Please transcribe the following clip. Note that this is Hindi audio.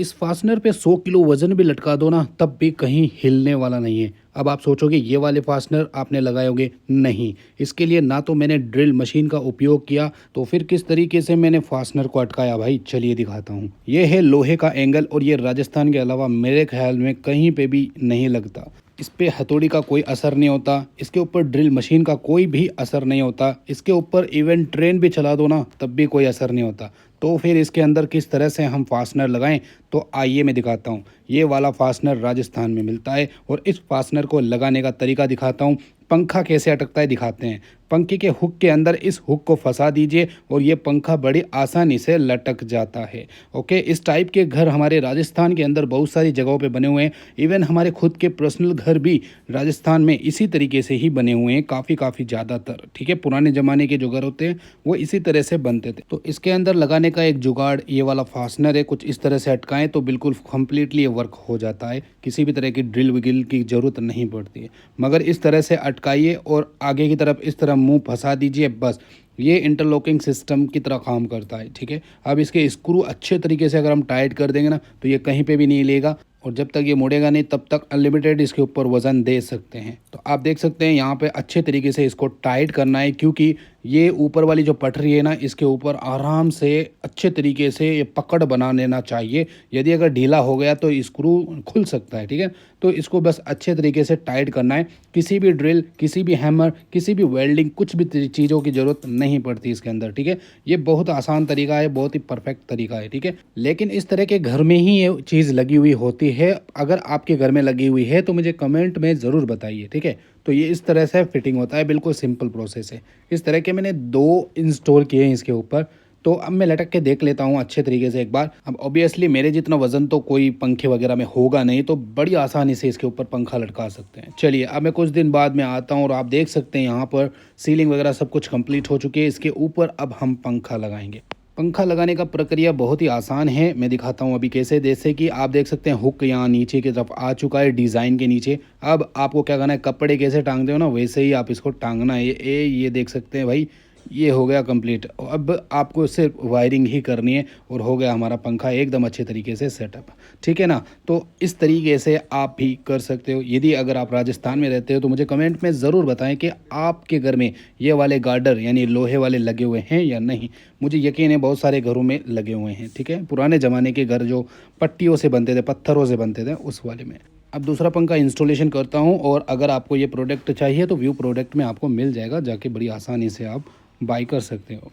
इस फास्टनर पे 100 किलो वजन भी लटका दो ना तब भी कहीं हिलने वाला नहीं है। अब आप सोचोगे ये वाले फास्टनर आपने लगाए होंगे, नहीं। इसके लिए ना तो मैंने ड्रिल मशीन का उपयोग किया, तो फिर किस तरीके से मैंने फास्टनर को अटकाया भाई, चलिए दिखाता हूँ। ये है लोहे का एंगल और ये राजस्थान के अलावा मेरे ख्याल में कहीं पे भी नहीं लगता। इस पे हथौड़ी का कोई असर नहीं होता, इसके ऊपर ड्रिल मशीन का कोई भी असर नहीं होता, इसके ऊपर इवन ट्रेन भी चला दो ना तब भी कोई असर नहीं होता। तो फिर इसके अंदर किस तरह से हम फास्टनर लगाएं, तो आइए मैं दिखाता हूं। ये वाला फास्टनर राजस्थान में मिलता है और इस फास्टनर को लगाने का तरीका दिखाता हूं। पंखा कैसे अटकता है दिखाते हैं। पंखे के हुक के अंदर इस हुक को फंसा दीजिए और ये पंखा बड़ी आसानी से लटक जाता है। ओके, इस टाइप के घर हमारे राजस्थान के अंदर बहुत सारी जगहों पे बने हुए हैं। इवन हमारे खुद के पर्सनल घर भी राजस्थान में इसी तरीके से ही बने हुए हैं, काफ़ी ज़्यादातर। ठीक है, पुराने ज़माने के जो घर होते हैं वो इसी तरह से बनते थे। तो इसके अंदर लगाने का एक जुगाड़ ये वाला फास्टनर है, कुछ इस तरह से अटकाएं तो बिल्कुल कंप्लीटली ये वर्क हो जाता है। किसी भी तरह की ड्रिल विगिल की ज़रूरत नहीं पड़ती है, मगर इस तरह से अटकाइए और आगे की तरफ इस तरह मुंह फंसा दीजिए, बस ये इंटरलॉकिंग सिस्टम की तरह काम करता है। ठीक है, अब इसके स्क्रू अच्छे तरीके से अगर हम टाइट कर देंगे ना तो ये कहीं पे भी नहीं लेगा, और जब तक ये मुड़ेगा नहीं तब तक अनलिमिटेड इसके ऊपर वज़न दे सकते हैं। तो आप देख सकते हैं यहाँ पे अच्छे तरीके से इसको टाइट करना है, क्योंकि ये ऊपर वाली जो पटरी है ना इसके ऊपर आराम से अच्छे तरीके से ये पकड़ बना लेना चाहिए। यदि अगर ढीला हो गया तो स्क्रू खुल सकता है। ठीक है, तो इसको बस अच्छे तरीके से टाइट करना है। किसी भी ड्रिल, किसी भी हैमर, किसी भी वेल्डिंग, कुछ भी चीज़ों की ज़रूरत नहीं पड़ती इसके अंदर। ठीक है, ये बहुत आसान तरीका है, बहुत ही परफेक्ट तरीका है। ठीक है, लेकिन इस तरह के घर में ही ये चीज़ लगी हुई होती है। अगर आपके घर में लगी हुई है तो मुझे कमेंट में ज़रूर बताइए। ठीक है, तो ये इस तरह से फिटिंग होता है, बिल्कुल सिंपल प्रोसेस है। इस तरह के मैंने 2 इंस्टॉल किए हैं इसके ऊपर। तो अब मैं लटक के देख लेता हूँ अच्छे तरीके से एक बार। अब ऑब्वियसली मेरे जितना वजन तो कोई पंखे वगैरह में होगा नहीं, तो बड़ी आसानी से इसके ऊपर पंखा लटका सकते हैं। चलिए, अब मैं कुछ दिन बाद में आता हूँ और आप देख सकते हैं यहाँ पर सीलिंग वगैरह सब कुछ कंप्लीट हो चुकी है। इसके ऊपर अब हम पंखा लगाएंगे। पंखा लगाने का प्रक्रिया बहुत ही आसान है, मैं दिखाता हूँ अभी कैसे। जैसे कि आप देख सकते हैं हुक यहाँ नीचे की तरफ आ चुका है डिज़ाइन के नीचे। अब आपको क्या करना है, कपड़े कैसे टांगते हो ना वैसे ही आप इसको टांगना है। ये देख सकते हैं भाई, ये हो गया कंप्लीट। अब आपको सिर्फ वायरिंग ही करनी है और हो गया हमारा पंखा एकदम अच्छे तरीके से सेटअप। ठीक है ना, तो इस तरीके से आप भी कर सकते हो। यदि अगर आप राजस्थान में रहते हो तो मुझे कमेंट में ज़रूर बताएं कि आपके घर में ये वाले गार्डर यानी लोहे वाले लगे हुए हैं या नहीं। मुझे यकीन है बहुत सारे घरों में लगे हुए हैं। ठीक है, पुराने ज़माने के घर जो पट्टियों से बनते थे, पत्थरों से बनते थे, उस वाले में। अब दूसरा पंखा इंस्टॉलेशन करता हूं, और अगर आपको ये प्रोडक्ट चाहिए तो व्यू प्रोडक्ट में आपको मिल जाएगा, जाके बड़ी आसानी से आप बाई कर सकते हो।